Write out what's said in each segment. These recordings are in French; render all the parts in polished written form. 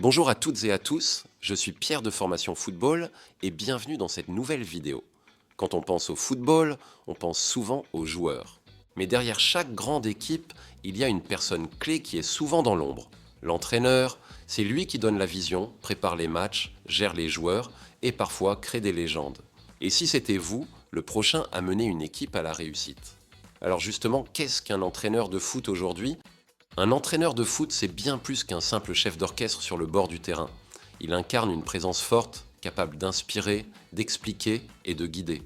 Bonjour à toutes et à tous, je suis Pierre de Formation Football et bienvenue dans cette nouvelle vidéo. Quand on pense au football, on pense souvent aux joueurs. Mais derrière chaque grande équipe, il y a une personne clé qui est souvent dans l'ombre. L'entraîneur, c'est lui qui donne la vision, prépare les matchs, gère les joueurs et parfois crée des légendes. Et si c'était vous, le prochain à mener une équipe à la réussite? Alors justement, qu'est-ce qu'un entraîneur de foot aujourd'hui? Un entraîneur de foot, c'est bien plus qu'un simple chef d'orchestre sur le bord du terrain. Il incarne une présence forte, capable d'inspirer, d'expliquer et de guider.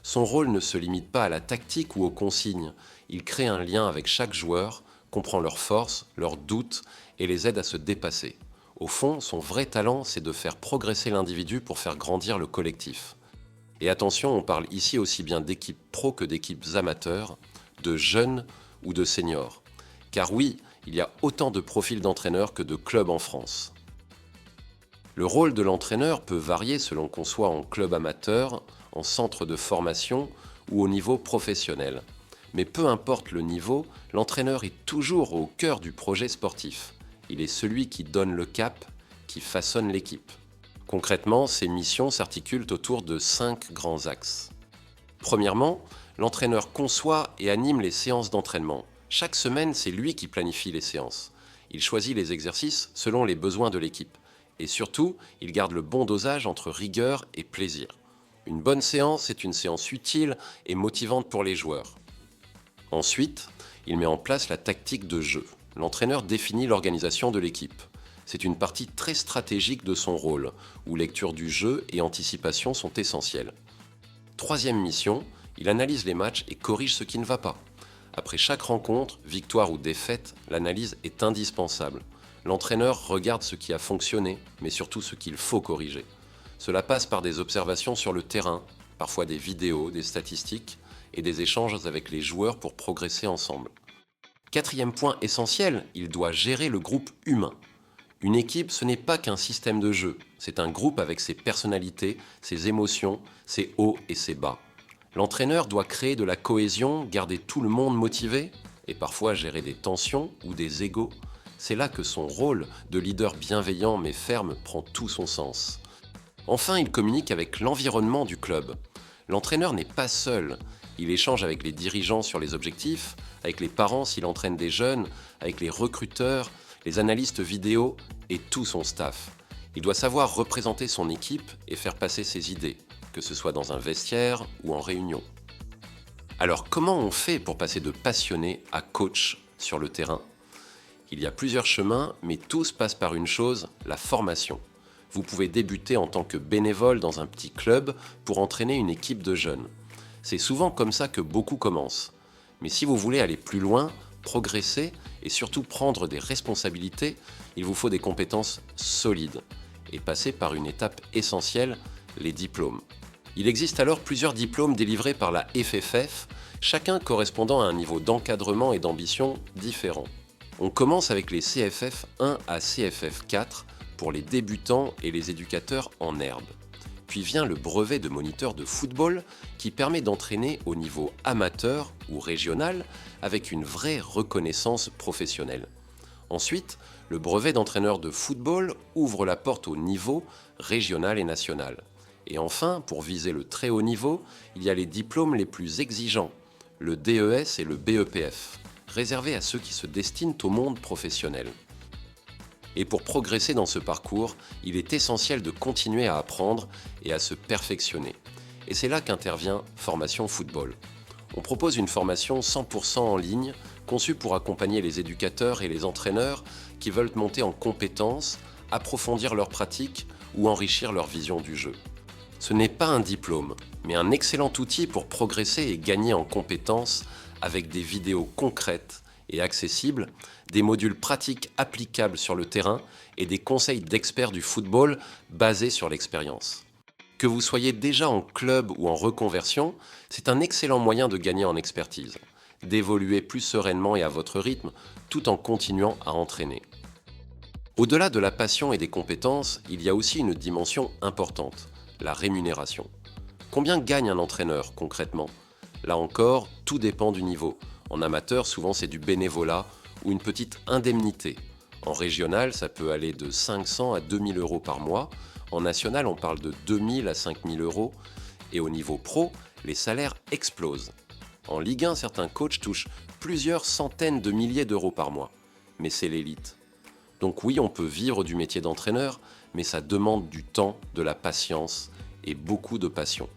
Son rôle ne se limite pas à la tactique ou aux consignes. Il crée un lien avec chaque joueur, comprend leurs forces, leurs doutes et les aide à se dépasser. Au fond, son vrai talent, c'est de faire progresser l'individu pour faire grandir le collectif. Et attention, on parle ici aussi bien d'équipes pro que d'équipes amateurs, de jeunes ou de seniors. Car oui, il y a autant de profils d'entraîneurs que de clubs en France. Le rôle de l'entraîneur peut varier selon qu'on soit en club amateur, en centre de formation ou au niveau professionnel. Mais peu importe le niveau, l'entraîneur est toujours au cœur du projet sportif. Il est celui qui donne le cap, qui façonne l'équipe. Concrètement, ses missions s'articulent autour de 5 grands axes. Premièrement, l'entraîneur conçoit et anime les séances d'entraînement. Chaque semaine, c'est lui qui planifie les séances. Il choisit les exercices selon les besoins de l'équipe. Et surtout, il garde le bon dosage entre rigueur et plaisir. Une bonne séance est une séance utile et motivante pour les joueurs. Ensuite, il met en place la tactique de jeu. L'entraîneur définit l'organisation de l'équipe. C'est une partie très stratégique de son rôle, où lecture du jeu et anticipation sont essentielles. Troisième mission, il analyse les matchs et corrige ce qui ne va pas. Après chaque rencontre, victoire ou défaite, l'analyse est indispensable. L'entraîneur regarde ce qui a fonctionné, mais surtout ce qu'il faut corriger. Cela passe par des observations sur le terrain, parfois des vidéos, des statistiques et des échanges avec les joueurs pour progresser ensemble. Quatrième point essentiel, il doit gérer le groupe humain. Une équipe, ce n'est pas qu'un système de jeu, c'est un groupe avec ses personnalités, ses émotions, ses hauts et ses bas. L'entraîneur doit créer de la cohésion, garder tout le monde motivé et parfois gérer des tensions ou des égos. C'est là que son rôle de leader bienveillant mais ferme prend tout son sens. Enfin, il communique avec l'environnement du club. L'entraîneur n'est pas seul. Il échange avec les dirigeants sur les objectifs, avec les parents s'il entraîne des jeunes, avec les recruteurs, les analystes vidéo et tout son staff. Il doit savoir représenter son équipe et faire passer ses idées, que ce soit dans un vestiaire ou en réunion. Alors comment on fait pour passer de passionné à coach sur le terrain? Il y a plusieurs chemins, mais tous passent par une chose, la formation. Vous pouvez débuter en tant que bénévole dans un petit club pour entraîner une équipe de jeunes. C'est souvent comme ça que beaucoup commencent. Mais si vous voulez aller plus loin, progresser et surtout prendre des responsabilités, il vous faut des compétences solides et passer par une étape essentielle, les diplômes. Il existe alors plusieurs diplômes délivrés par la FFF, chacun correspondant à un niveau d'encadrement et d'ambition différent. On commence avec les CFF 1 à CFF 4 pour les débutants et les éducateurs en herbe. Puis vient le brevet de moniteur de football qui permet d'entraîner au niveau amateur ou régional avec une vraie reconnaissance professionnelle. Ensuite, le brevet d'entraîneur de football ouvre la porte au niveau régional et national. Et enfin, pour viser le très haut niveau, il y a les diplômes les plus exigeants, le DES et le BEPF, réservés à ceux qui se destinent au monde professionnel. Et pour progresser dans ce parcours, il est essentiel de continuer à apprendre et à se perfectionner. Et c'est là qu'intervient Formation Football. On propose une formation 100% en ligne, conçue pour accompagner les éducateurs et les entraîneurs qui veulent monter en compétences, approfondir leurs pratiques ou enrichir leur vision du jeu. Ce n'est pas un diplôme, mais un excellent outil pour progresser et gagner en compétences avec des vidéos concrètes et accessibles, des modules pratiques applicables sur le terrain et des conseils d'experts du football basés sur l'expérience. Que vous soyez déjà en club ou en reconversion, c'est un excellent moyen de gagner en expertise, d'évoluer plus sereinement et à votre rythme, tout en continuant à entraîner. Au-delà de la passion et des compétences, il y a aussi une dimension importante, la rémunération. Combien gagne un entraîneur concrètement? Là encore, tout dépend du niveau. En amateur, souvent c'est du bénévolat ou une petite indemnité. En régional, ça peut aller de 500 à 2000 euros par mois. En national, on parle de 2000 à 5000 euros. Et au niveau pro, les salaires explosent. En Ligue 1, certains coachs touchent plusieurs centaines de milliers d'euros par mois. Mais c'est l'élite. Donc oui, on peut vivre du métier d'entraîneur, mais ça demande du temps, de la patience et beaucoup de passion.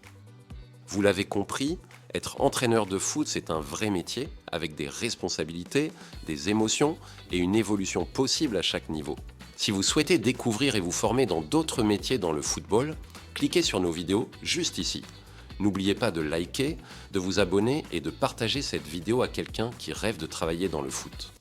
Vous l'avez compris, être entraîneur de foot, c'est un vrai métier, avec des responsabilités, des émotions et une évolution possible à chaque niveau. Si vous souhaitez découvrir et vous former dans d'autres métiers dans le football, cliquez sur nos vidéos juste ici. N'oubliez pas de liker, de vous abonner et de partager cette vidéo à quelqu'un qui rêve de travailler dans le foot.